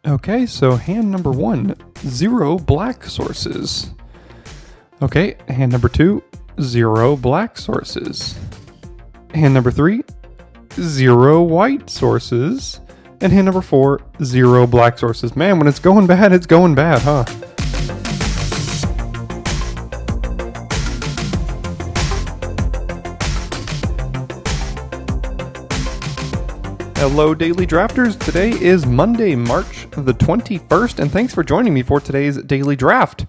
Okay, so hand number 1, 0 black sources. Okay, hand number 2, 0 black sources. Hand number 3, 0 white sources. And hand number 4, 0 black sources. Man, when it's going bad, huh? Hello, Daily Drafters. Today is Monday, March the 21st, and thanks for joining me for today's Daily Draft.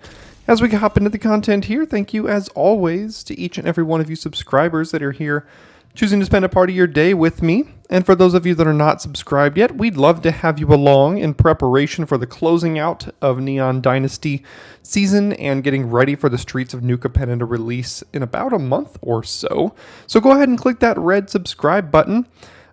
As we hop into the content here, thank you, as always, to each and every one of you subscribers that are here choosing to spend a part of your day with me. And for those of you that are not subscribed yet, we'd love to have you along in preparation for the closing out of Neon Dynasty season and getting ready for the Streets of New Capenna to release in about a month or so. So go ahead and click that red subscribe button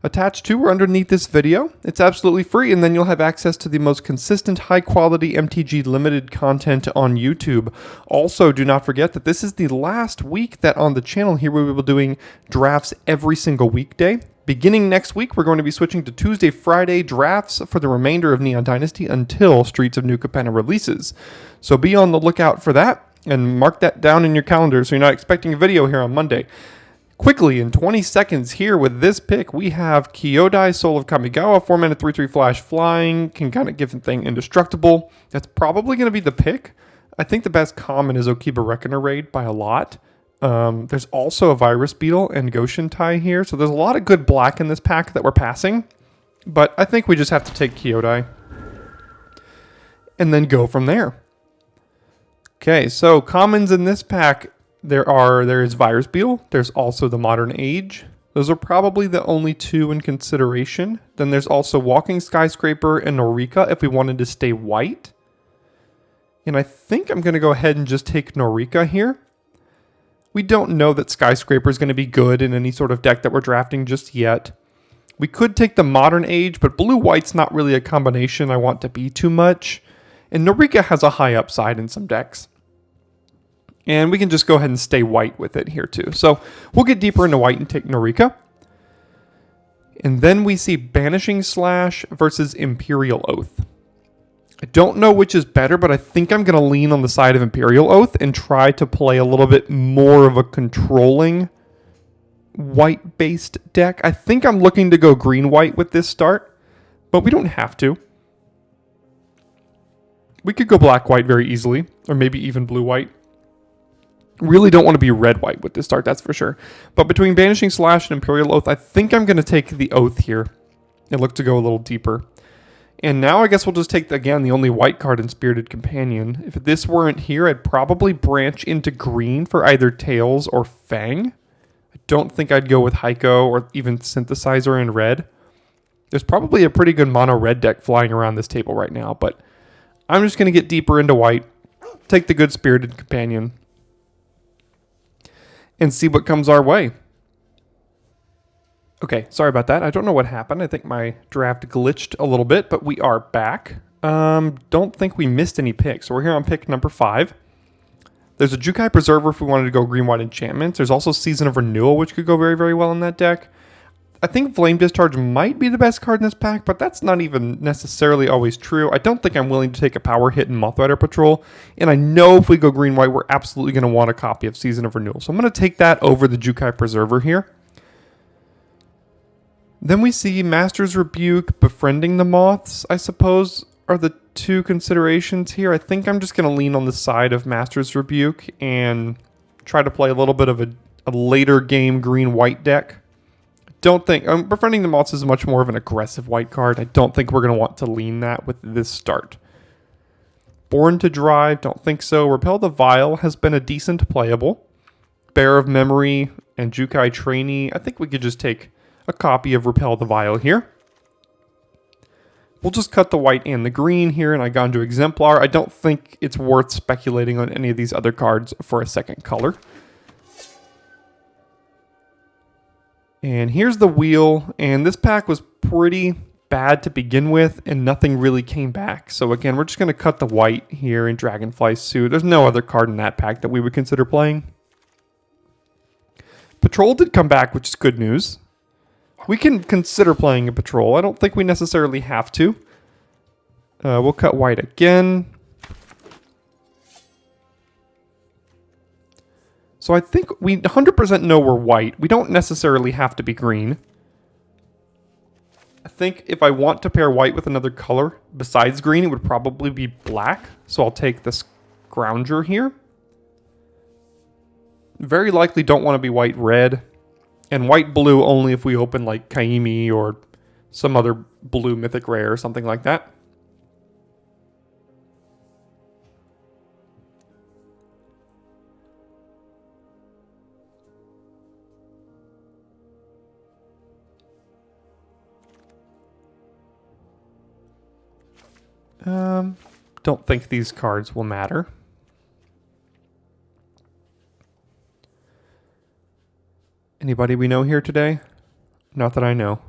attached to or underneath this video. It's absolutely free, and then you'll have access to the most consistent, high-quality MTG Limited content on YouTube. Also, do not forget that this is the last week that on the channel here we will be doing drafts every single weekday. Beginning next week, we're going to be switching to Tuesday, Friday drafts for the remainder of Neon Dynasty until Streets of New Capenna releases. So be on the lookout for that, and mark that down in your calendar so you're not expecting a video here on Monday. Quickly, in 20 seconds here with this pick, we have Kyodai, Soul of Kamigawa, 4-mana 3/3 flash flying, can kind of give the thing indestructible. That's probably going to be the pick. I think the best common is Okiba Reckoner Raid by a lot. There's also a Virus Beetle and Goshen Tai here, so there's a lot of good black in this pack that we're passing. But I think we just have to take Kyodai and then go from there. Okay, so commons in this pack, there is Virus Beetle, there's also the Modern Age. Those are probably the only two in consideration. Then there's also Walking Skyscraper and Norika if we wanted to stay white. And I think I'm going to go ahead and just take Norika here. We don't know that Skyscraper is going to be good in any sort of deck that we're drafting just yet. We could take the Modern Age, but blue-white's not really a combination I want to be too much. And Norika has a high upside in some decks. And we can just go ahead and stay white with it here too. So we'll get deeper into white and take Norika. And then we see Banishing Slash versus Imperial Oath. I don't know which is better, but I think I'm going to lean on the side of Imperial Oath and try to play a little bit more of a controlling white-based deck. I think I'm looking to go green-white with this start, but we don't have to. We could go black-white very easily, or maybe even blue-white. Really don't want to be red-white with this start, that's for sure. But between Banishing Slash and Imperial Oath, I think I'm going to take the Oath here and look to go a little deeper. And now I guess we'll just take, again, the only white card in Spirited Companion. If this weren't here, I'd probably branch into green for either Tails or Fang. I don't think I'd go with Heiko or even Synthesizer in red. There's probably a pretty good mono red deck flying around this table right now, but I'm just going to get deeper into white, take the good Spirited Companion, and see what comes our way. Okay, sorry about that. I don't know what happened. I think my draft glitched a little bit, but we are back. Don't think we missed any picks. So we're here on pick number 5. There's a Jukai Preserver if we wanted to go green-white enchantments. There's also Season of Renewal, which could go very, very well in that deck. I think Flame Discharge might be the best card in this pack, but that's not even necessarily always true. I don't think I'm willing to take a power hit in Mothrider Patrol, and I know if we go green-white, we're absolutely going to want a copy of Season of Renewal. So I'm going to take that over the Jukai Preserver here. Then we see Master's Rebuke, Befriending the Moths, I suppose, are the two considerations here. I think I'm just going to lean on the side of Master's Rebuke and try to play a little bit of a later game green-white deck. Don't think Befriending the Moths is much more of an aggressive white card. I don't think we're going to want to lean that with this start. Born to Drive, don't think so. Repel the Vile has been a decent playable. Bear of Memory and Jukai Trainee. I think we could just take a copy of Repel the Vile here. We'll just cut the white and the green here, and I got into Exemplar. I don't think it's worth speculating on any of these other cards for a second color. And here's the wheel, and this pack was pretty bad to begin with, and nothing really came back. So again, we're just going to cut the white here in Dragonfly Suit. There's no other card in that pack that we would consider playing. Patrol did come back, which is good news. We can consider playing a Patrol. I don't think we necessarily have to. We'll cut white again. So I think we 100% know we're white. We don't necessarily have to be green. I think if I want to pair white with another color besides green, it would probably be black. So I'll take this Grounger here. Very likely don't want to be white-red. And white-blue only if we open like Kaimi or some other blue mythic rare or something like that. Don't think these cards will matter. Anybody we know here today? Not that I know.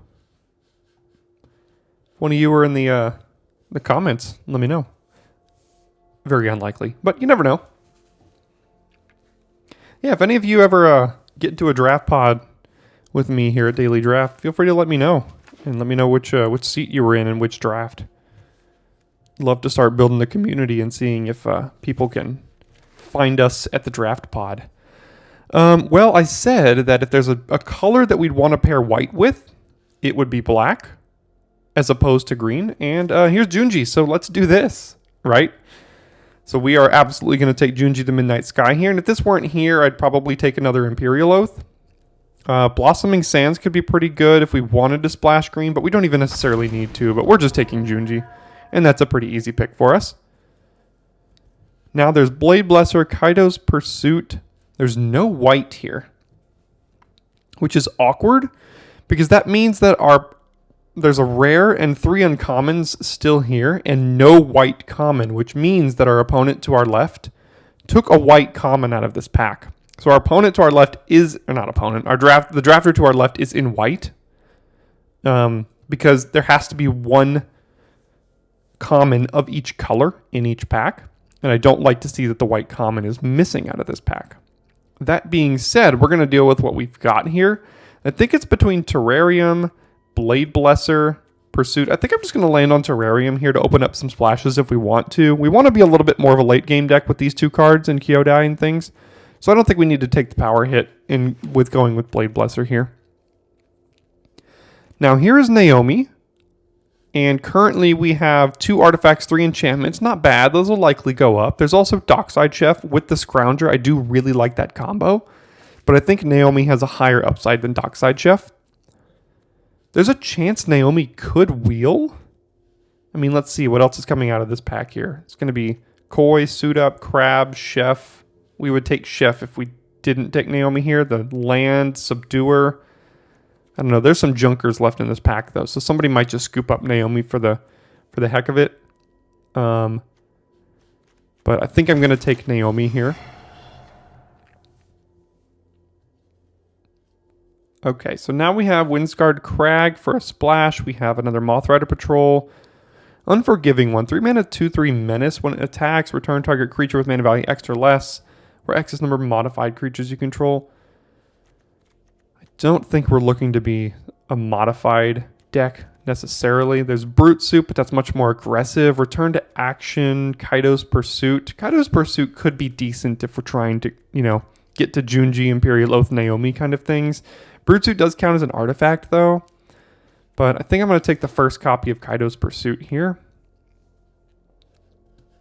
If one of you are in the comments, let me know. Very unlikely, but you never know. Yeah, if any of you ever get into a draft pod with me here at Daily Draft, feel free to let me know. And let me know which seat you were in which draft. Love to start building the community and seeing if people can find us at the draft pod. Well, I said that if there's a color that we'd want to pair white with, it would be black as opposed to green. And here's Junji, so let's do this, right? So we are absolutely going to take Junji the Midnight Sky here. And if this weren't here, I'd probably take another Imperial Oath. Blossoming Sands could be pretty good if we wanted to splash green, but we don't even necessarily need to. But we're just taking Junji. And that's a pretty easy pick for us. Now there's Blade Blesser, Kaido's Pursuit. There's no white here, which is awkward because that means that there's a rare and 3 uncommons still here and no white common, which means that our opponent to our left took a white common out of this pack. So our opponent to our left is, or not opponent, the drafter to our left is in white because there has to be one common of each color in each pack, and I don't like to see that the white common is missing out of this pack. That being said, we're going to deal with what we've got here. I think it's between Terrarium, Blade Blesser, Pursuit. I think I'm just going to land on Terrarium here to open up some splashes if we want to. We want to be a little bit more of a late game deck with these two cards and Kyodai and things, so I don't think we need to take the power hit with going with Blade Blesser here. Now here is Naomi. And currently we have 2 artifacts, 3 enchantments. Not bad. Those will likely go up. There's also Dockside Chef with the Scrounger. I do really like that combo. But I think Naomi has a higher upside than Dockside Chef. There's a chance Naomi could wheel. I mean, let's see what else is coming out of this pack here. It's going to be Koi, Suit Up, Crab, Chef. We would take Chef if we didn't take Naomi here. The Land, Subduer. I don't know. There's some junkers left in this pack, though, so somebody might just scoop up Naomi for the heck of it. But I think I'm going to take Naomi here. Okay, so now we have Windscarred Crag for a splash. We have another Mothrider Patrol. Unforgiving one. 3 mana, 2/3 Menace. When it attacks, return target creature with mana value X or less, where X is number of modified creatures you control. Don't think we're looking to be a modified deck necessarily. There's Brute Suit, but that's much more aggressive. Return to action, Kaido's Pursuit. Kaido's Pursuit could be decent if we're trying to, get to Junji, Imperial Oath, Naomi kind of things. Brute Suit does count as an artifact, though. But I think I'm going to take the first copy of Kaido's Pursuit here.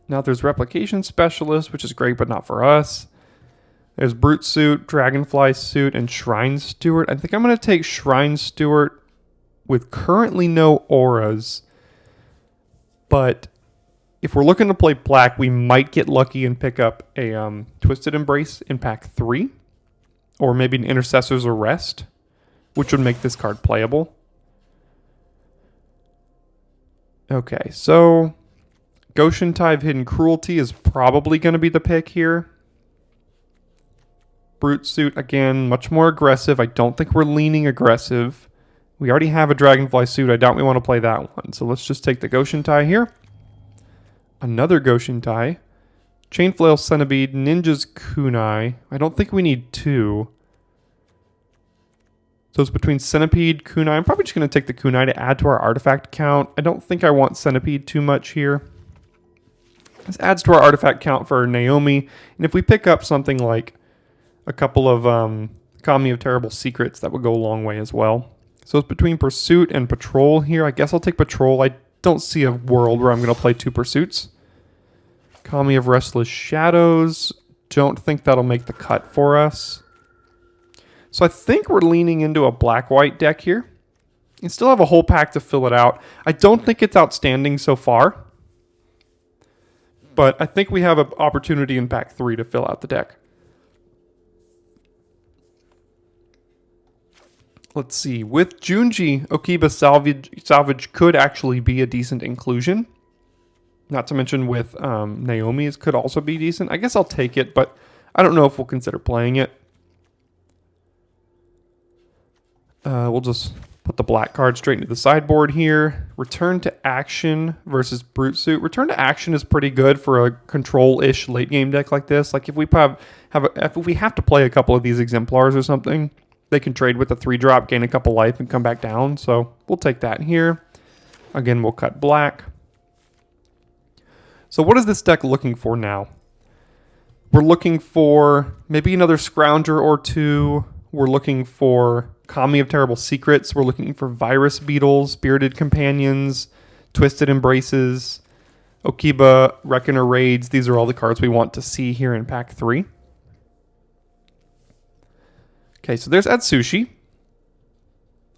Now there's Replication Specialist, which is great, but not for us. There's Brute Suit, Dragonfly Suit, and Shrine Steward. I think I'm going to take Shrine Steward with currently no auras. But if we're looking to play black, we might get lucky and pick up a Twisted Embrace in pack 3. Or maybe an Intercessor's Arrest, which would make this card playable. Okay, so Goshen Tide Hidden Cruelty is probably going to be the pick here. Brute Suit, again, much more aggressive. I don't think we're leaning aggressive. We already have a Dragonfly Suit. I doubt we want to play that one. So let's just take the Goshen Tai here. Another Goshen Tai. Chainflail Centipede, Ninja's Kunai. I don't think we need 2. So it's between Centipede, Kunai. I'm probably just going to take the Kunai to add to our artifact count. I don't think I want Centipede too much here. This adds to our artifact count for Naomi. And if we pick up something like a couple of Kami of Terrible Secrets, that would go a long way as well. So it's between Pursuit and Patrol here. I guess I'll take Patrol. I don't see a world where I'm going to play 2 Pursuits. Kami of Restless Shadows. Don't think that'll make the cut for us. So I think we're leaning into a black-white deck here. You still have a whole pack to fill it out. I don't think it's outstanding so far. But I think we have an opportunity in pack 3 to fill out the deck. Let's see. With Junji, Okiba Salvage could actually be a decent inclusion. Not to mention with Naomi, it could also be decent. I guess I'll take it, but I don't know if we'll consider playing it. We'll just put the black card straight into the sideboard here. Return to Action versus Brute Suit. Return to Action is pretty good for a control-ish late game deck like this. Like if we if we have to play a couple of these exemplars or something, they can trade with a 3-drop, gain a couple life, and come back down. So we'll take that here. Again, we'll cut black. So what is this deck looking for now? We're looking for maybe another Scrounger or 2. We're looking for Kami of Terrible Secrets. We're looking for Virus Beetles, Spirited Companions, Twisted Embraces, Okiba, Reckoner Raids. These are all the cards we want to see here in pack 3. Okay, so there's Atsushi.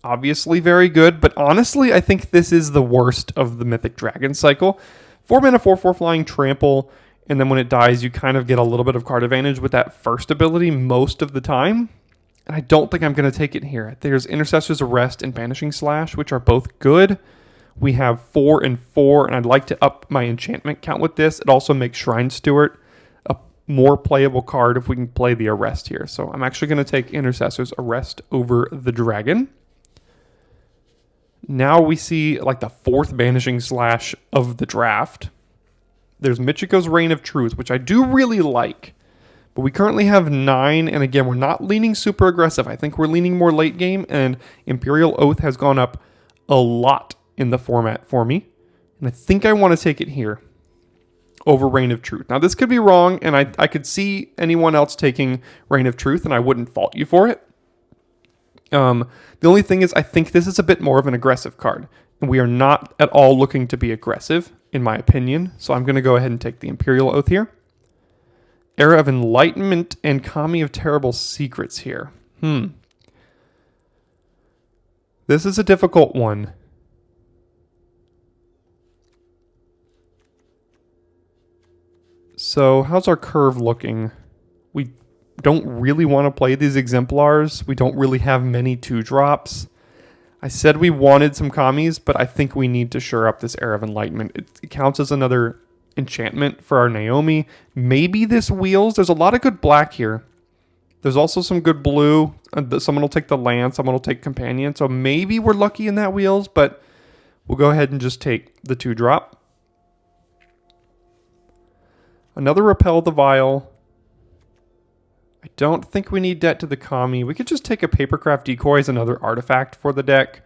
Obviously very good, but honestly, I think this is the worst of the Mythic Dragon cycle. 4 mana, 4/4 flying, trample, and then when it dies, you kind of get a little bit of card advantage with that first ability most of the time. And I don't think I'm going to take it here. There's Intercessor's Arrest and Banishing Slash, which are both good. We have 4 and 4, and I'd like to up my enchantment count with this. It also makes Shrine Steward a more playable card if we can play the Arrest here. So I'm actually going to take Intercessor's Arrest over the Dragon. Now we see like the 4th Banishing Slash of the draft. There's Michiko's Reign of Truth, which I do really like. But we currently have 9, and again, we're not leaning super aggressive. I think we're leaning more late game, and Imperial Oath has gone up a lot in the format for me. And I think I want to take it here over Reign of Truth. Now, this could be wrong, and I could see anyone else taking Reign of Truth, and I wouldn't fault you for it. The only thing is, I think this is a bit more of an aggressive card, and we are not at all looking to be aggressive, in my opinion. So I'm going to go ahead and take the Imperial Oath here. Era of Enlightenment and Kami of Terrible Secrets here. This is a difficult one. So how's our curve looking? We don't really want to play these exemplars. We don't really have many 2-drops. I said we wanted some Kamis, but I think we need to shore up this Era of Enlightenment. It counts as another enchantment for our Naomi. Maybe this wheels. There's a lot of good black here. There's also some good blue. Someone will take the land. Someone will take Companion. So maybe we're lucky in that wheels, but we'll go ahead and just take the 2-drop. Another Repel the Vial. I don't think we need Debt to the Kami. We could just take a Papercraft Decoy as another artifact for the deck.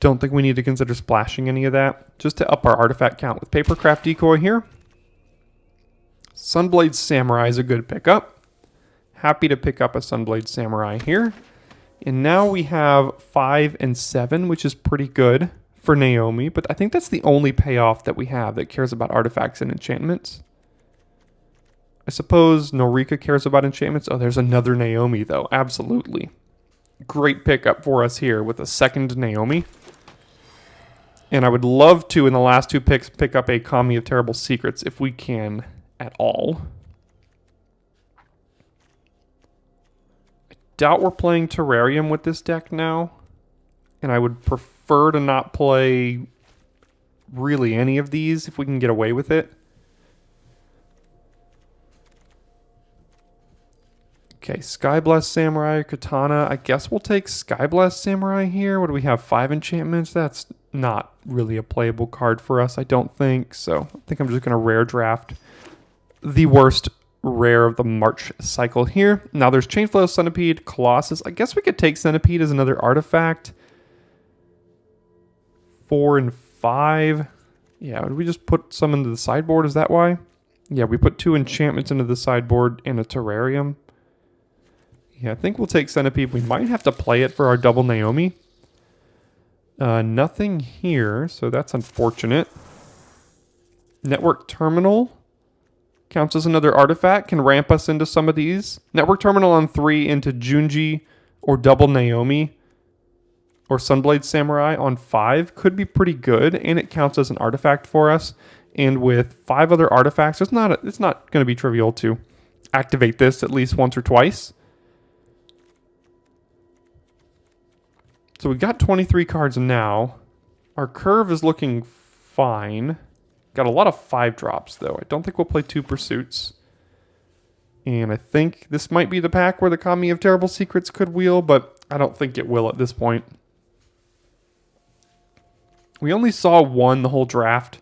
Don't think we need to consider splashing any of that. Just to up our artifact count with Papercraft Decoy here. Sunblade Samurai is a good pickup. Happy to pick up a Sunblade Samurai here. And now we have 5 and 7, which is pretty good for Naomi. But I think that's the only payoff that we have that cares about artifacts and enchantments. I suppose Norika cares about enchantments. Oh, there's another Naomi, though. Absolutely. Great pickup for us here with a second Naomi. And I would love to, in the last 2 picks, pick up a Kami of Terrible Secrets if we can at all. I doubt we're playing Terrarium with this deck now. And I would prefer to not play really any of these if we can get away with it. Okay, Skyblast Samurai, Katana. I guess we'll take Skyblast Samurai here. What do we have? 5 enchantments? That's not really a playable card for us, I don't think. So I think I'm just going to rare draft the worst rare of the March cycle here. Now there's Chainflow, Centipede, Colossus. I guess we could take Centipede as another artifact. 4 and 5. Yeah, would we just put some into the sideboard? Is that why? Yeah, we put 2 enchantments into the sideboard and a terrarium. Yeah, I think we'll take Centipede. We might have to play it for our double Naomi. Nothing here, so that's unfortunate. Network Terminal counts as another artifact. Can ramp us into some of these. Network Terminal on 3 into Junji or double Naomi or Sunblade Samurai on 5 could be pretty good, and it counts as an artifact for us. And with 5 other artifacts, it's not going to be trivial to activate this at least once or twice. So we got 23 cards now. Our curve is looking fine. Got a lot of 5 drops though. I don't think we'll play 2 Pursuits. And I think this might be the pack where the Kami of Terrible Secrets could wheel, but I don't think it will at this point. We only saw 1 the whole draft.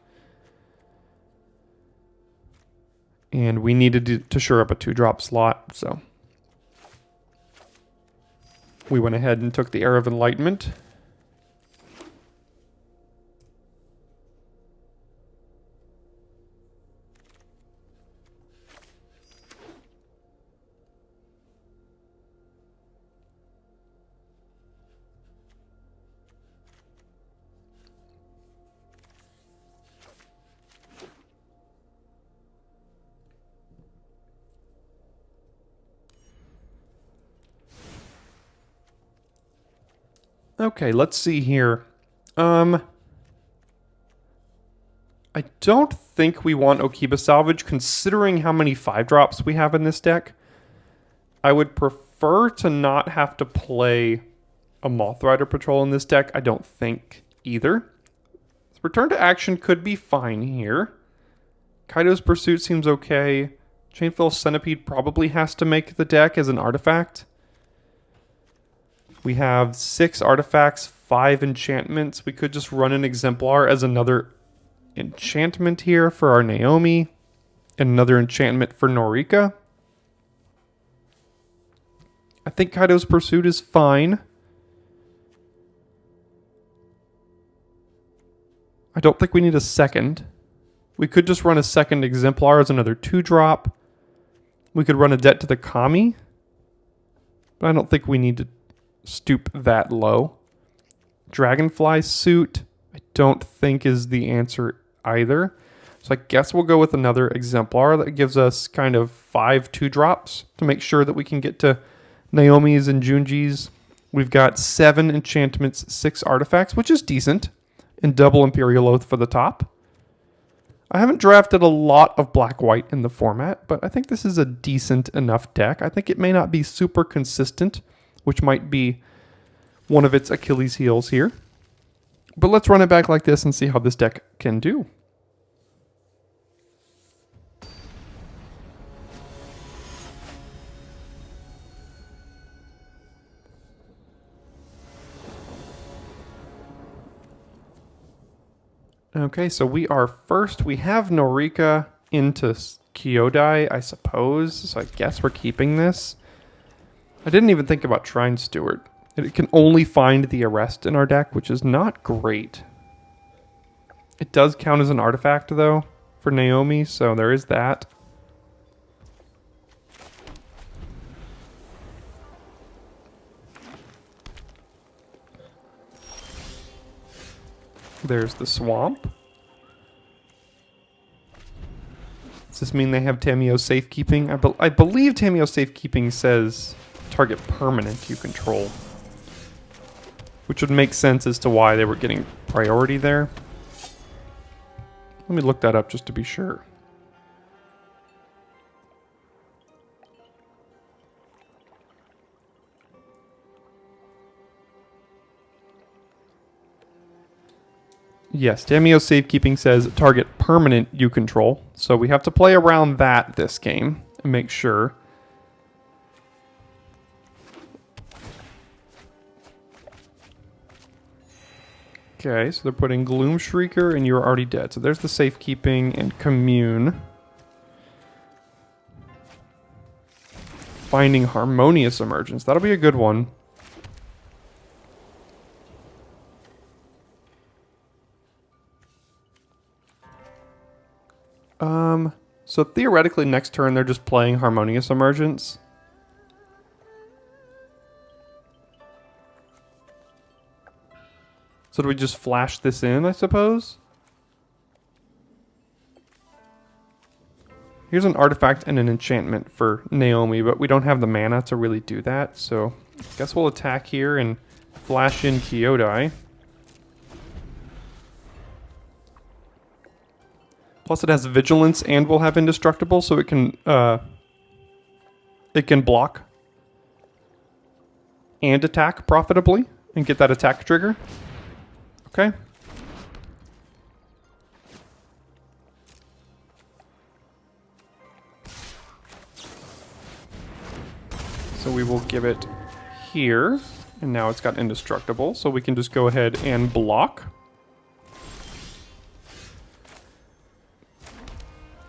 And we needed to shore up a 2-drop slot, so we went ahead and took the Era of Enlightenment. Okay, let's see here. I don't think we want Okiba Salvage, considering how many 5-drops we have in this deck. I would prefer to not have to play a Mothrider Patrol in this deck. I don't think either. Return to Action could be fine here. Kaido's Pursuit seems okay. Chainflow Centipede probably has to make the deck as an artifact. We have 6 artifacts, 5 enchantments. We could just run an Exemplar as another enchantment here for our Naomi. And another enchantment for Norika. I think Kaido's Pursuit is fine. I don't think we need a second. We could just run a second Exemplar as another 2-drop. We could run a Debt to the Kami. But I don't think we need to stoop that low. Dragonfly Suit, I don't think is the answer either. So I guess we'll go with another Exemplar that gives us kind of 5 2-drops to make sure that we can get to Naomi's and Junji's. We've got 7 enchantments, 6 artifacts, which is decent, and double Imperial Oath for the top. I haven't drafted a lot of black-white in the format, but I think this is a decent enough deck. I think it may not be super consistent, which might be one of its Achilles heels here. But let's run it back like this and see how this deck can do. Okay, so we are first. We have Norika into Kyodai, I suppose. So I guess we're keeping this. I didn't even think about Shrine Steward. It can only find the Arrest in our deck, which is not great. It does count as an artifact, though, for Naomi, so there is that. There's the Swamp. Does this mean they have Tamiyo Safekeeping? I believe Tamiyo Safekeeping says target permanent you control, which would make sense as to why they were getting priority there. Let me look that up just to be sure. Yes, Tamiyo Safekeeping says target permanent you control. So we have to play around that this game and make sure. Okay, so they're putting Gloom Shrieker and you're already dead. So there's the Safekeeping and Commune. finding Harmonious Emergence. That'll be a good one. So theoretically next turn they're just playing Harmonious Emergence. So do we just flash this in, I suppose? Here's an artifact and an enchantment for Naomi, but we don't have the mana to really do that, so I guess we'll attack here and flash in Kyodai. Plus it has Vigilance and will have Indestructible, so it can block and attack profitably and get that attack trigger. Okay. So we will give it here, and now it's got Indestructible, so we can just go ahead and block.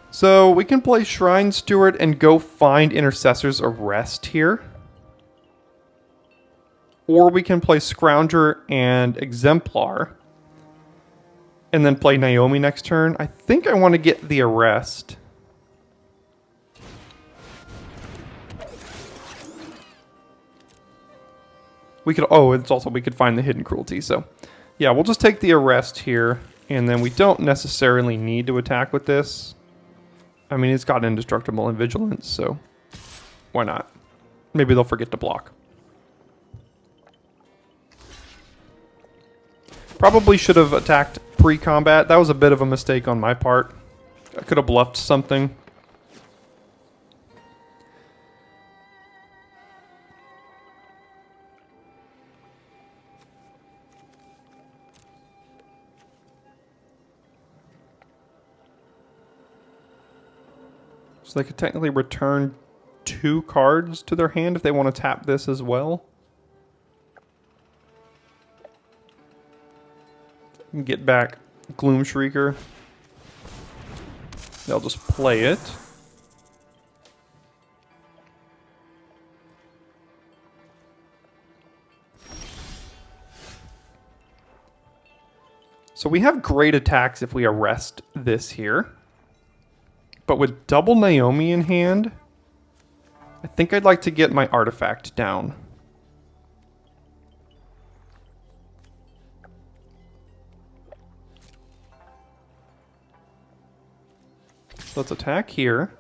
So we can play Shrine Steward and go find Intercessor's Arrest here. Or we can play Scrounger and Exemplar. And then play Naomi next turn. I think I want to get the Arrest. We could, oh, it's also, we could find the Hidden Cruelty. So yeah, we'll just take the Arrest here. And then we don't necessarily need to attack with this. I mean, it's got Indestructible and Vigilance, so why not? Maybe they'll forget to block. Probably should have attacked pre-combat. That was a bit of a mistake on my part. I could have bluffed something. So they could technically return 2 cards to their hand if they want to tap this as well. And get back Gloom Shrieker. They'll just play it. So we have great attacks if we arrest this here. But with double Naomi in hand, I think I'd like to get my artifact down. So let's attack here.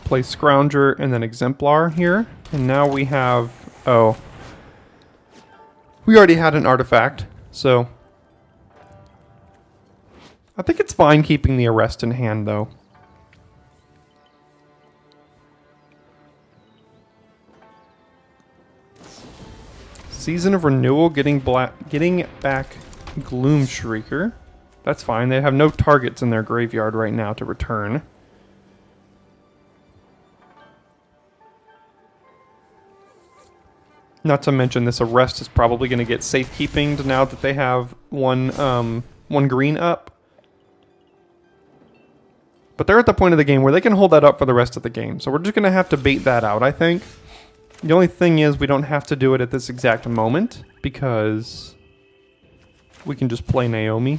Play Scrounger and then Exemplar here. And now we have... oh. We already had an artifact, so... I think it's fine keeping the Arrest in hand, though. Season of Renewal, getting back Gloom Shrieker. That's fine. They have no targets in their graveyard right now to return. Not to mention this Arrest is probably going to get safekeeping now that they have one green up. But they're at the point of the game where they can hold that up for the rest of the game. So we're just going to have to bait that out, I think. The only thing is we don't have to do it at this exact moment because we can just play Naomi.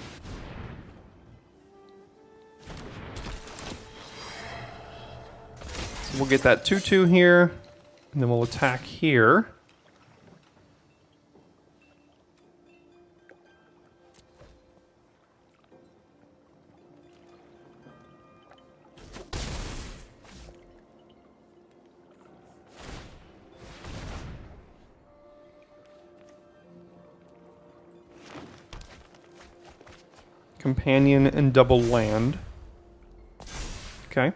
So we'll get that 2/2 here, and then we'll attack here. Companion and double land. Okay.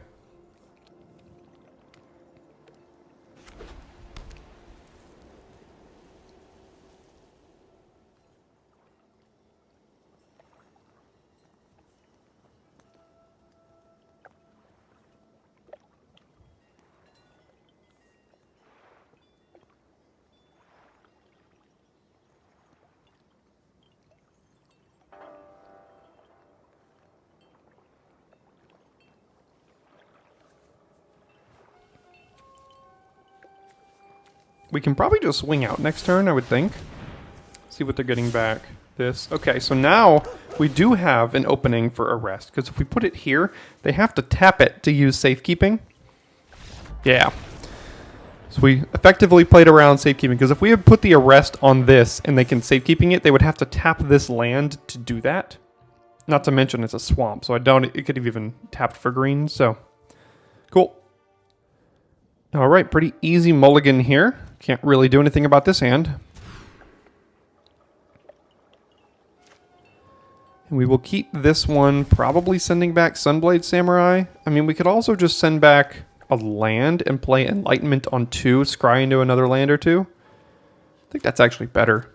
We can probably just swing out next turn, I would think. See what they're getting back. This. Okay, so now we do have an opening for a rest, because if we put it here, they have to tap it to use safekeeping. Yeah. So we effectively played around safekeeping, because if we had put the arrest on this and they can safekeeping it, they would have to tap this land to do that. Not to mention it's a swamp, so I doubt it could have even tapped for green, so cool. All right, pretty easy mulligan here. Can't really do anything about this hand. And we will keep this one, probably sending back Sunblade Samurai. I mean, we could also just send back a land and play Enlightenment on 2, scry into another land or 2. I think that's actually better.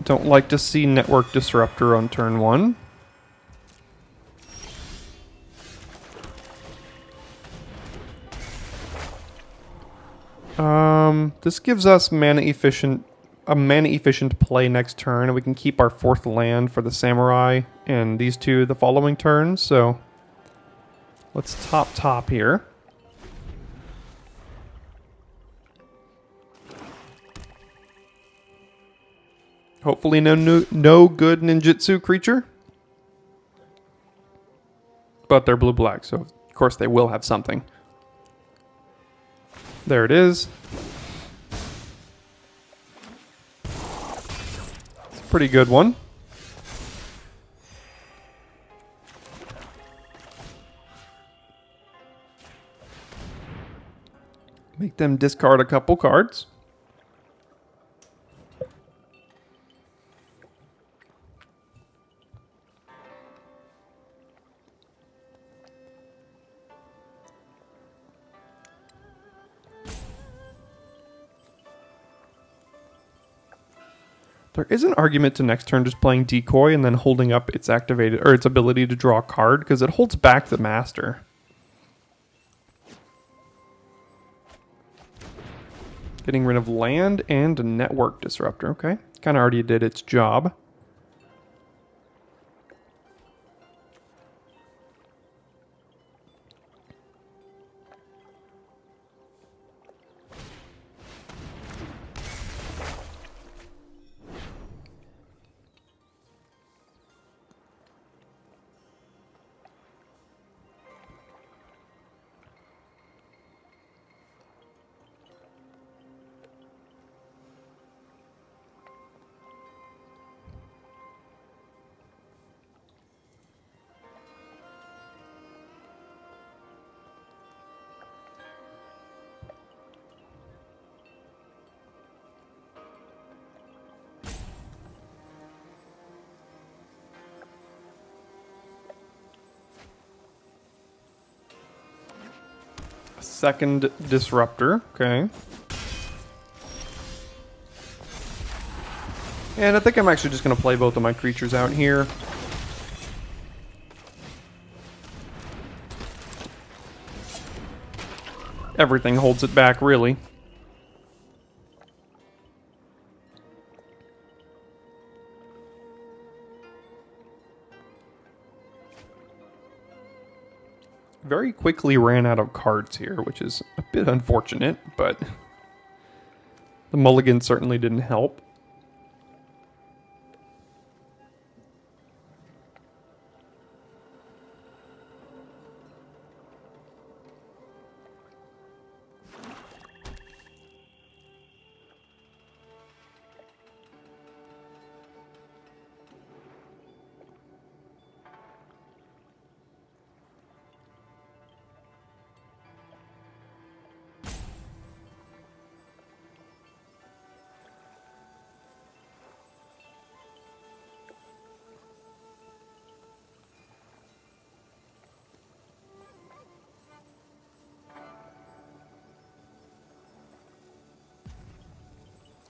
Don't like to see Network Disruptor on turn 1. This gives us a mana efficient play next turn, and we can keep our 4th land for the Samurai and these 2 the following turn. So let's top here. Hopefully no good ninjutsu creature. But they're blue-black, so of course they will have something. There it is. It's a pretty good one. Make them discard a couple cards. There is an argument to next turn just playing Decoy and then holding up its activated or its ability to draw a card, because it holds back the Master. Getting rid of land and a Network Disruptor. Okay, kind of already did its job. Second Disruptor, okay. And I think I'm actually just going to play both of my creatures out here. Everything holds it back, really. Very quickly ran out of cards here, which is a bit unfortunate, but the mulligan certainly didn't help.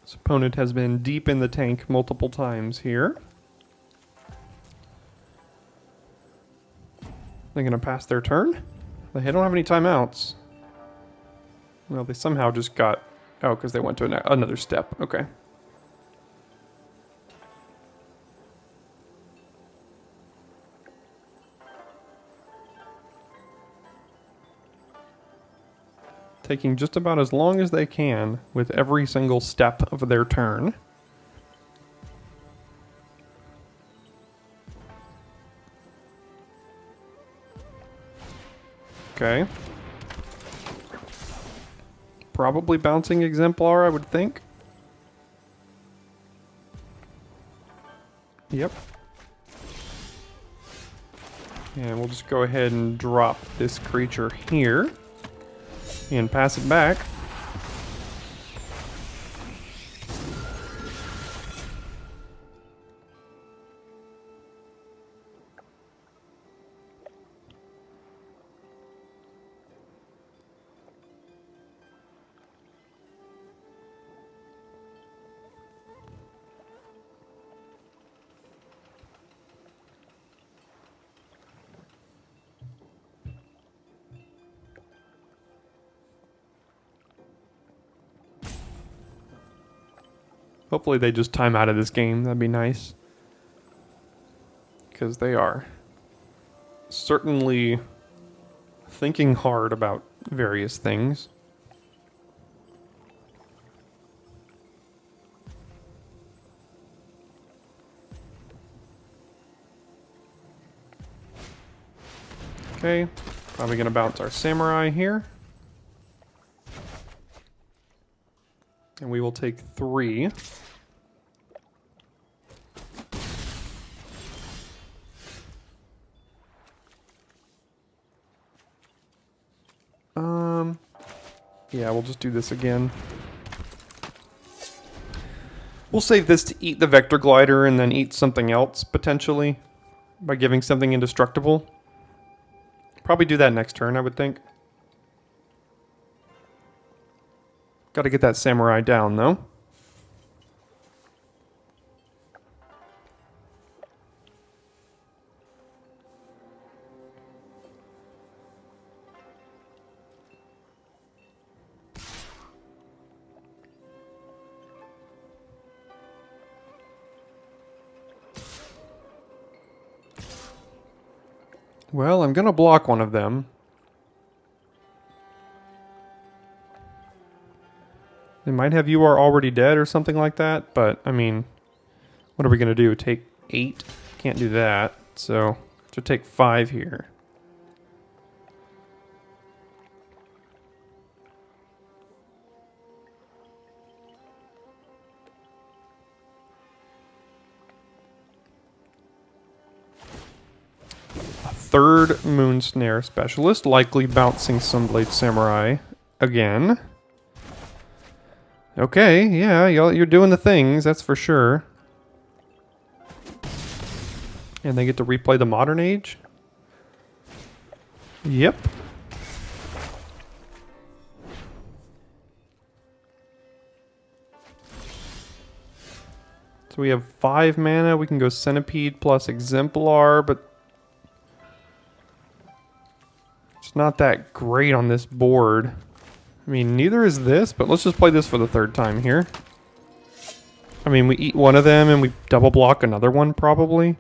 This opponent has been deep in the tank multiple times here. They're going to pass their turn. They don't have any timeouts. Well, they somehow just got... Oh, because they went to another step. Okay. taking just about as long as they can with every single step of their turn. Okay. Probably bouncing Exemplar, I would think. Yep. And we'll just go ahead and drop this creature here and pass it back. Hopefully they just time out of this game. That'd be nice. Because they are certainly thinking hard about various things. Okay, probably going to bounce our Samurai here. And we will take 3. Yeah, we'll just do this again. We'll save this to eat the Vector Glider and then eat something else, potentially, by giving something indestructible. Probably do that next turn, I would think. Gotta get that Samurai down, though. Well, I'm gonna block one of them. They might have You Are Already Dead or something like that, but, I mean, what are we gonna do? Take 8? Can't do that, so to take 5 here. Third Moon Snare Specialist, likely bouncing Sunblade Samurai again. Okay, yeah, you're doing the things, that's for sure. And they get to replay the Modern Age? Yep. So we have 5 mana, we can go Centipede plus Exemplar, but it's not that great on this board. I mean, neither is this, but let's just play this for the 3rd time here. I mean, we eat one of them and we double block another one, probably.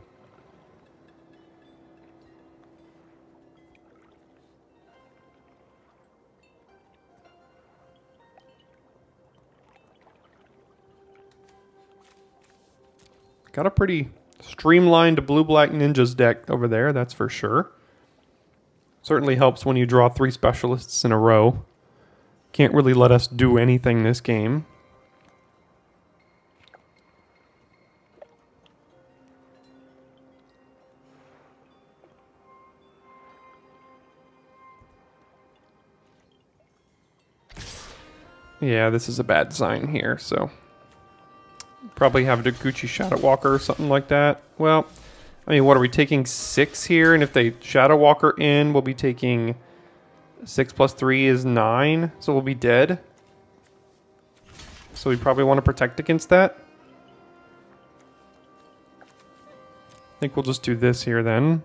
Got a pretty streamlined blue-black ninjas deck over there, that's for sure. Certainly helps when you draw 3 specialists in a row. Can't really let us do anything this game. Yeah, this is a bad sign here, so probably have Deguchi Shadow Walker or something like that. Well, I mean, what are we taking 6 here? And if they Shadow Walker in, we'll be taking 6 plus 3 is 9, so we'll be dead. So we probably want to protect against that. I think we'll just do this here then.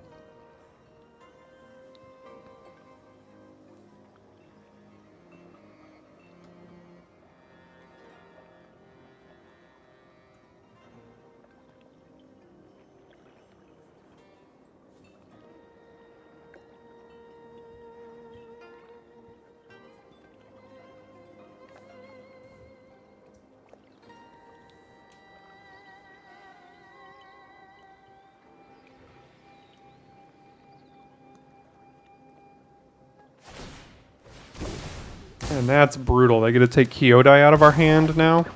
And that's brutal. They get to take Kyodai out of our hand now.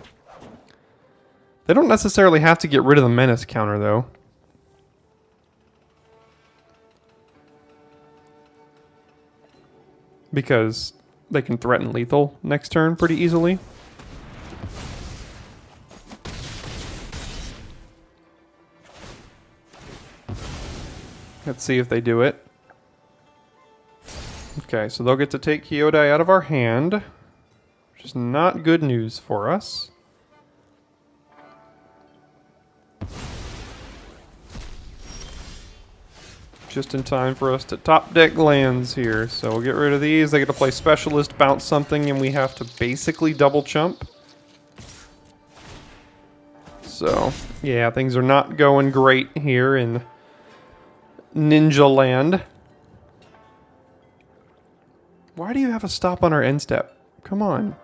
They don't necessarily have to get rid of the Menace counter, though. Because they can threaten lethal next turn pretty easily. Let's see if they do it. Okay, so they'll get to take Kyodai out of our hand, which is not good news for us. Just in time for us to top deck lands here. So we'll get rid of these. They get to play Specialist, bounce something, and we have to basically double chump. So, yeah, things are not going great here in Ninja Land. Why do you have a stop on our end step? Come on.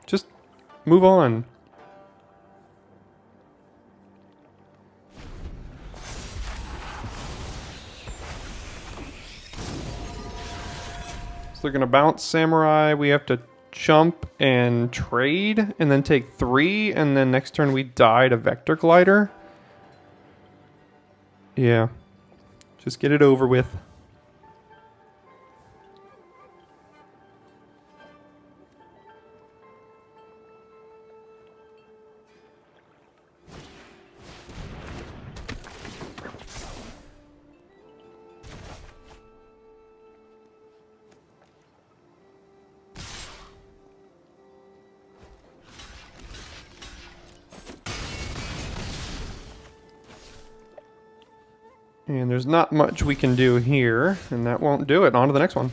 Just move on. They're going to bounce Samurai. We have to chump and trade and then take 3. And then next turn we die to Vector Glider. Yeah. Just get it over with. And there's not much we can do here, and that won't do it. On to the next one.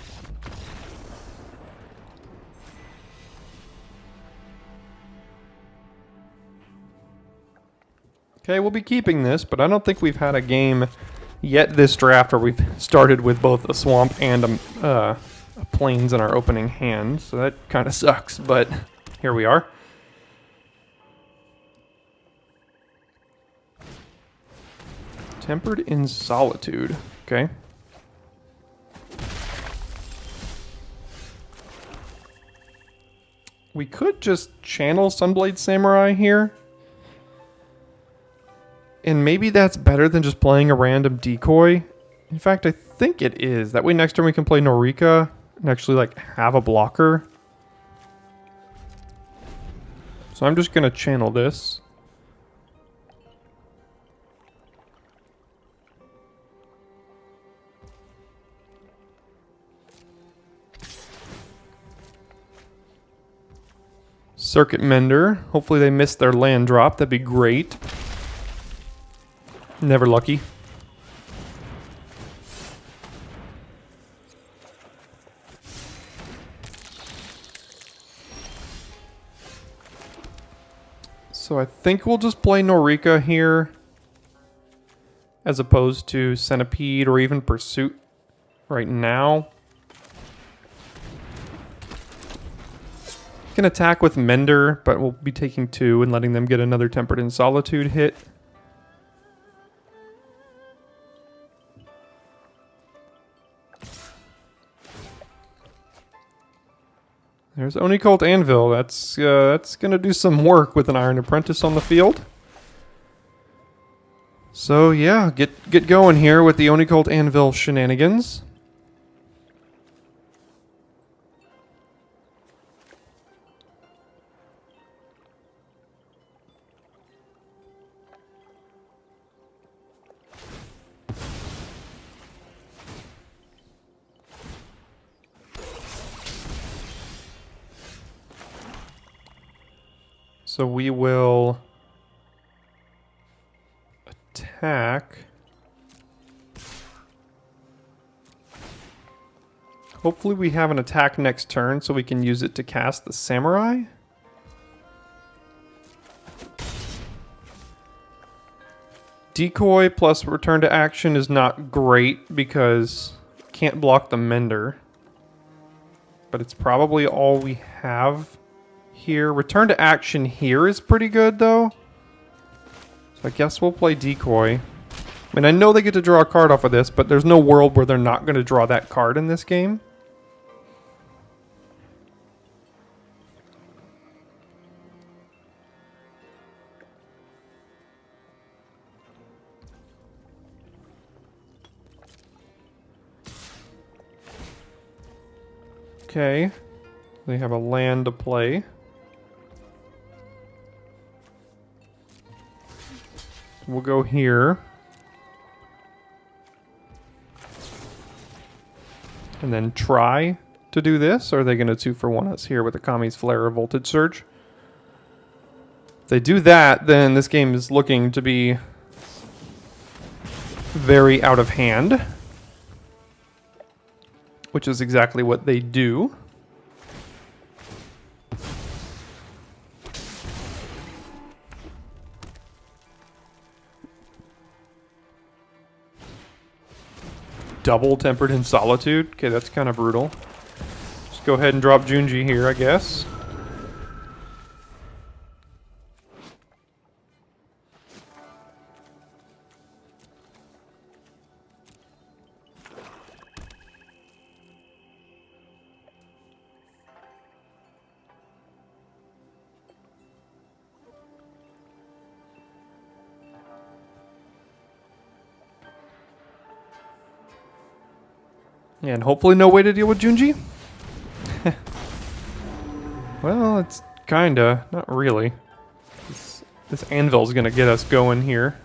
Okay, we'll be keeping this, but I don't think we've had a game yet this draft where we've started with both a swamp and a plains in our opening hand, so that kind of sucks, but here we are. Tempered in Solitude. Okay. We could just channel Sunblade Samurai here. And maybe that's better than just playing a random decoy. In fact, I think it is. That way next turn we can play Norika and actually like have a blocker. So I'm just going to channel this. Circuit Mender. Hopefully they missed their land drop. That'd be great. Never lucky. So I think we'll just play Norika here as opposed to Centipede or even Pursuit right now. Can attack with Mender, but we'll be taking 2 and letting them get another Tempered in Solitude hit. There's Onicult Anvil. That's gonna do some work with an Iron Apprentice on the field. So yeah, get going here with the Onicult Anvil shenanigans. So we will attack. Hopefully we have an attack next turn so we can use it to cast the Samurai. Decoy plus return to action is not great because can't block the Mender. But it's probably all we have here. Return to action here is pretty good though. So I guess we'll play Decoy. I mean, I know they get to draw a card off of this, but there's no world where they're not going to draw that card in this game. Okay. They have a land to play. We'll go here. And then try to do this. Or are they going to 2-for-1 us here with a Kami's Flare or Voltage Surge? If they do that, then this game is looking to be very out of hand. Which is exactly what they do. Double Tempered in Solitude. Okay, that's kind of brutal. Just go ahead and drop Junji here, I guess. And hopefully no way to deal with Junji. Well, it's kinda. Not really. This anvil's gonna get us going here.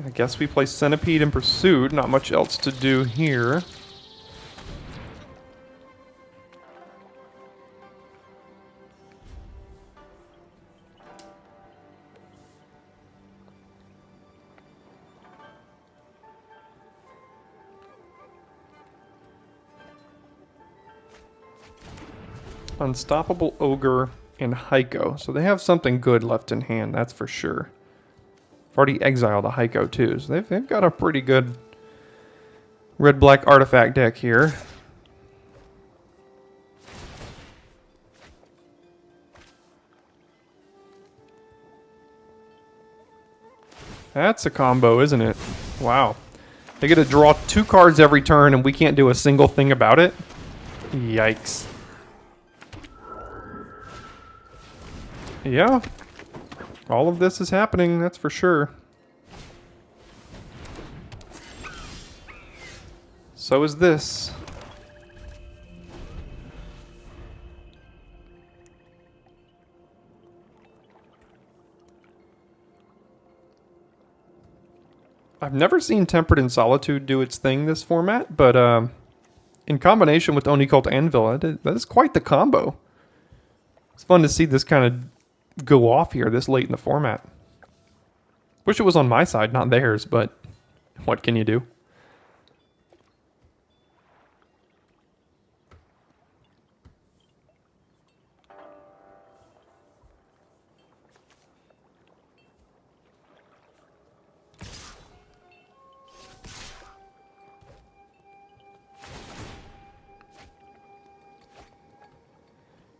I guess we play Centipede in Pursuit. Not much else to do here. Unstoppable Ogre and Heiko. So they have something good left in hand, that's for sure. I've already exiled a Heiko too, so they've got a pretty good red-black artifact deck here. That's a combo, isn't it? Wow. They get to draw 2 cards every turn and we can't do a single thing about it? Yikes. Yeah, all of this is happening, that's for sure. So is this. I've never seen Tempered in Solitude do its thing this format, but in combination with Onicult Anvil, that is quite the combo. It's fun to see this kind of go off here this late in the format. Wish it was on my side, not theirs, but what can you do?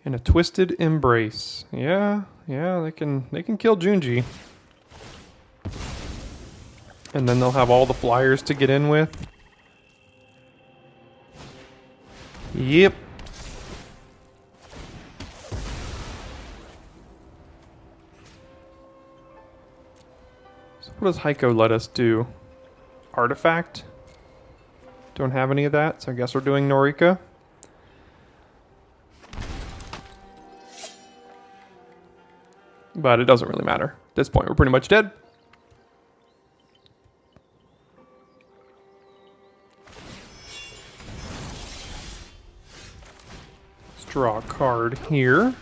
And a Twisted Embrace. Yeah, they can kill Junji. And then they'll have all the flyers to get in with. Yep. So what does Heiko let us do? Artifact? Don't have any of that, so I guess we're doing Norika. But it doesn't really matter. At this point, we're pretty much dead. Let's draw a card here.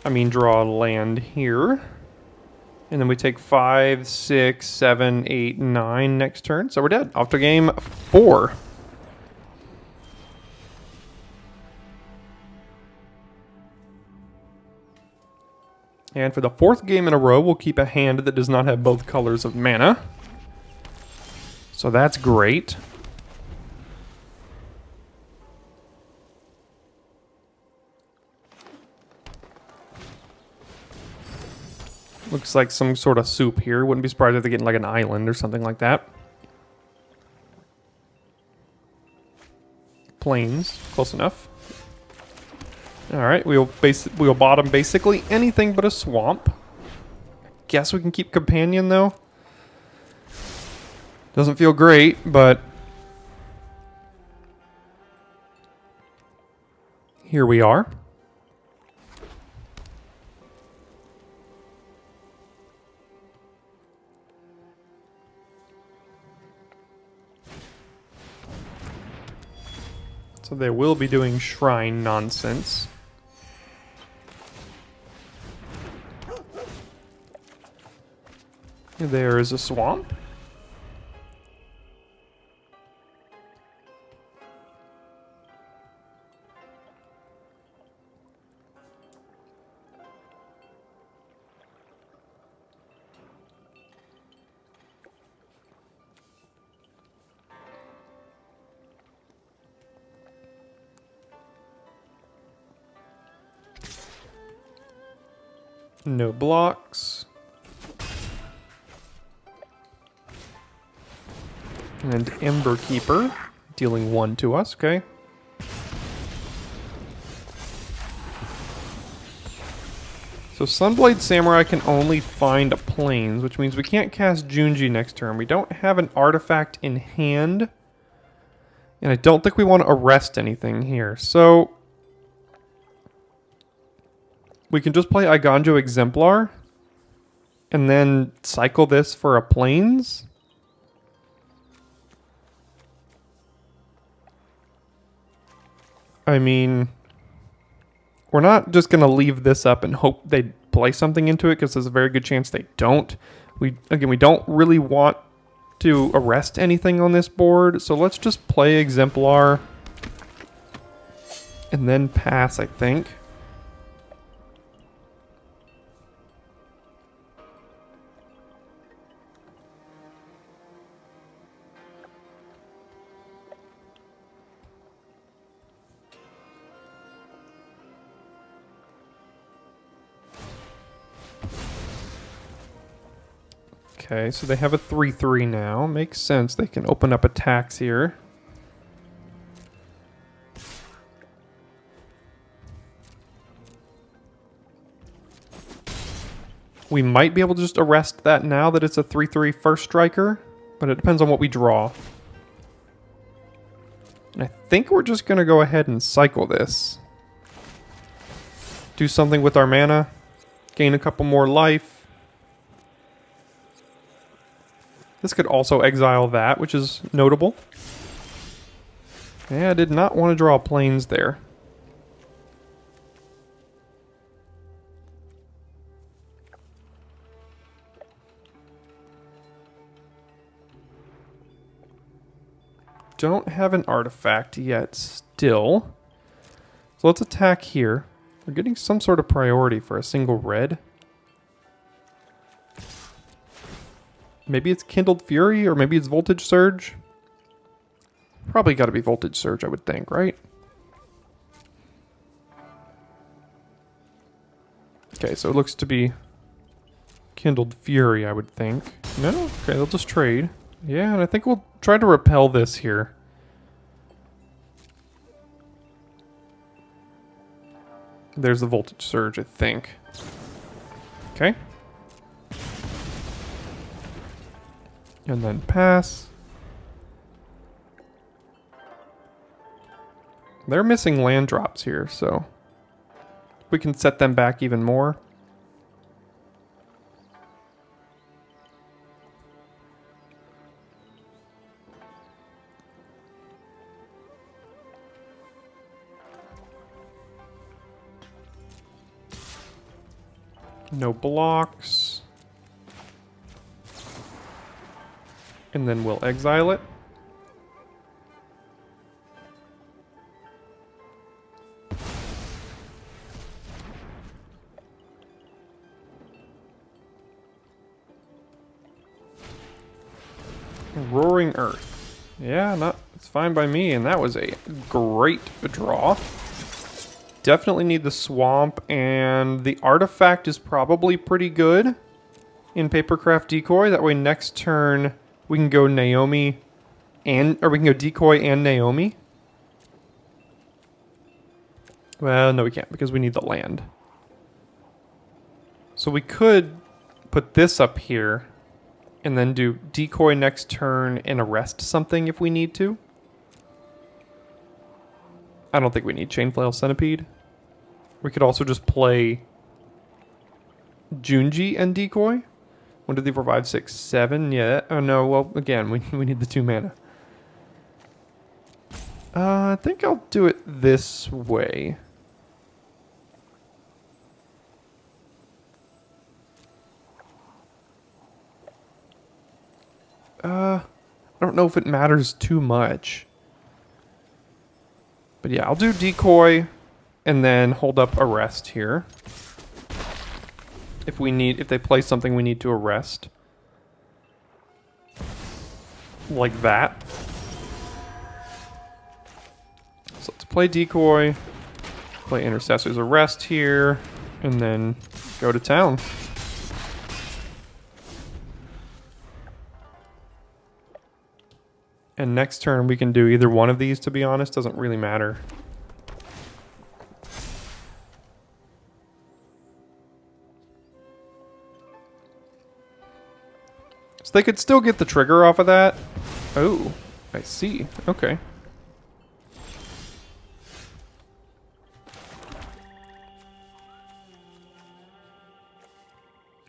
I mean, draw a land here. And then we take 5, 6, 7, 8, 9 next turn. So we're dead. Off to game 4. And for the 4th game in a row, we'll keep a hand that does not have both colors of mana. So that's great. Looks like some sort of soup here. Wouldn't be surprised if they get like an island or something like that. Plains, close enough. Alright, we'll bottom basically anything but a swamp. Guess we can keep Companion though. Doesn't feel great, but here we are. So they will be doing shrine nonsense. There is a swamp. No blocks. And Ember Keeper, dealing 1 to us, okay. So Sunblade Samurai can only find planes, which means we can't cast Junji next turn. We don't have an artifact in hand. And I don't think we want to arrest anything here. So we can just play Eiganjo Exemplar and then cycle this for a planes. I mean, we're not just going to leave this up and hope they play something into it, because there's a very good chance they don't. We don't really want to arrest anything on this board, so let's just play Exemplar and then pass, I think. Okay, so they have a 3/3 now. Makes sense. They can open up attacks here. We might be able to just arrest that now that it's a 3/3 first striker, but it depends on what we draw. And I think we're just going to go ahead and cycle this. Do something with our mana. Gain a couple more life. This could also exile that, which is notable. Yeah, I did not want to draw planes there. Don't have an artifact yet still. So let's attack here. We're getting some sort of priority for a single red. Maybe it's Kindled Fury, or maybe it's Voltage Surge. Probably got to be Voltage Surge, I would think, right? Okay, so it looks to be Kindled Fury, I would think. No? Okay, they'll just trade. Yeah, and I think we'll try to repel this here. There's the Voltage Surge, I think. Okay. And then pass. They're missing land drops here, so we can set them back even more. No blocks. And then we'll exile it. Roaring Earth. Yeah, it's fine by me, and that was a great draw. Definitely need the swamp, and the artifact is probably pretty good in Papercraft Decoy. That way next turn we can go Naomi or we can go Decoy and Naomi. Well, no we can't, because we need the land. So we could put this up here And then do decoy next turn and arrest something if we need to. I don't think we need Chain Flail Centipede. We could also just play Junji and decoy. 1, 2, 3, 4, 5, 6, 7. Yeah. Oh no. Well, again, we need the 2 mana. I think I'll do it this way. I don't know if it matters too much. But yeah, I'll do decoy and then hold up arrest here. If they play something we need to arrest. Like that. So let's play decoy, play intercessor's arrest here, and then go to town. And next turn we can do either one of these, to be honest. Doesn't really matter. So they could still get the trigger off of that. Oh, I see. Okay.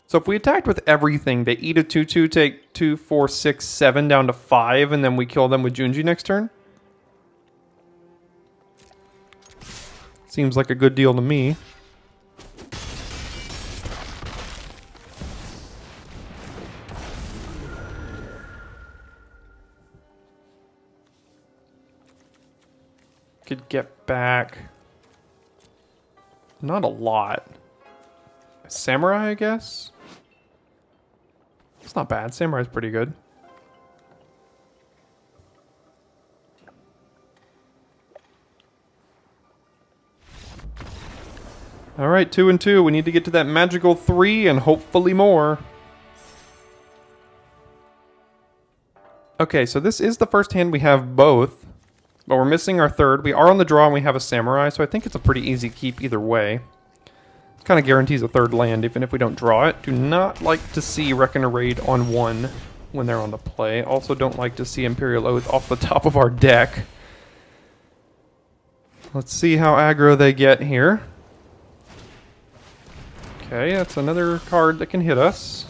So if we attacked with everything, they eat a 2/2, take 2, 4, 6, 7 down to 5, and then we kill them with Junji next turn. Seems like a good deal to me. Could get back not a lot. Samurai, I guess. It's not bad. Samurai's pretty good. All right, 2 and 2. We need to get to that magical 3 and hopefully more. Okay, so this is the first hand we have both, but we're missing our third. We are on the draw and we have a Samurai, so I think it's a pretty easy keep either way. It kind of guarantees a third land, even if we don't draw it. Do not like to see Reckoner Raid on 1 when they're on the play. Also don't like to see Imperial Oath off the top of our deck. Let's see how aggro they get here. Okay, that's another card that can hit us.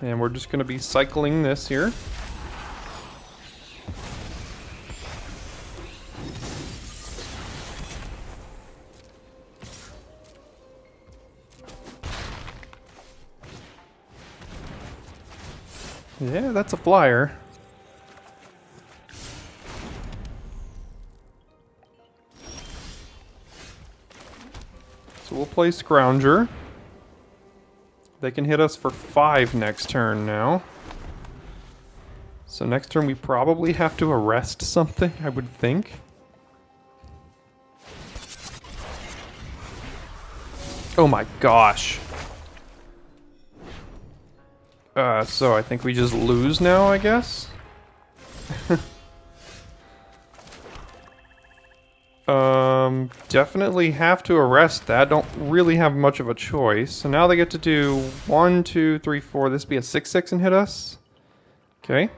And we're just going to be cycling this here. Yeah, that's a flyer. So we'll play Scrounger. They can hit us for 5 next turn now. So next turn we probably have to arrest something, I would think. Oh my gosh. So I think we just lose now, I guess? Definitely have to arrest that. Don't really have much of a choice. So now they get to do 1, 2, 3, 4. This would be a 6/6 and hit us. Okay.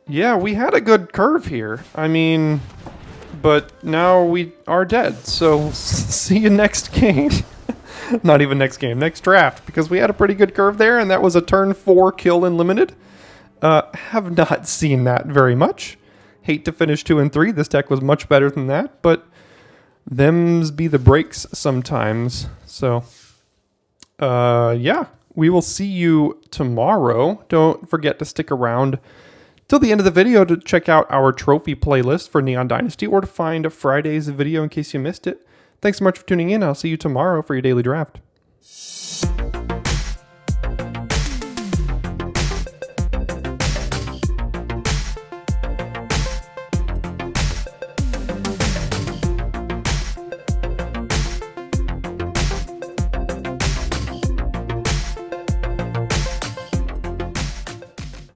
Yeah, we had a good curve here. I mean, but now we are dead. So see you next game. Not even next game, next draft, because we had a pretty good curve there, and that was a turn 4 kill in limited. Have not seen that very much. Hate to finish 2 and 3. This deck was much better than that, but them's be the breaks sometimes. So, yeah, we will see you tomorrow. Don't forget to stick around till the end of the video to check out our trophy playlist for Neon Dynasty, or to find Friday's video in case you missed it. Thanks so much for tuning in. I'll see you tomorrow for your daily draft.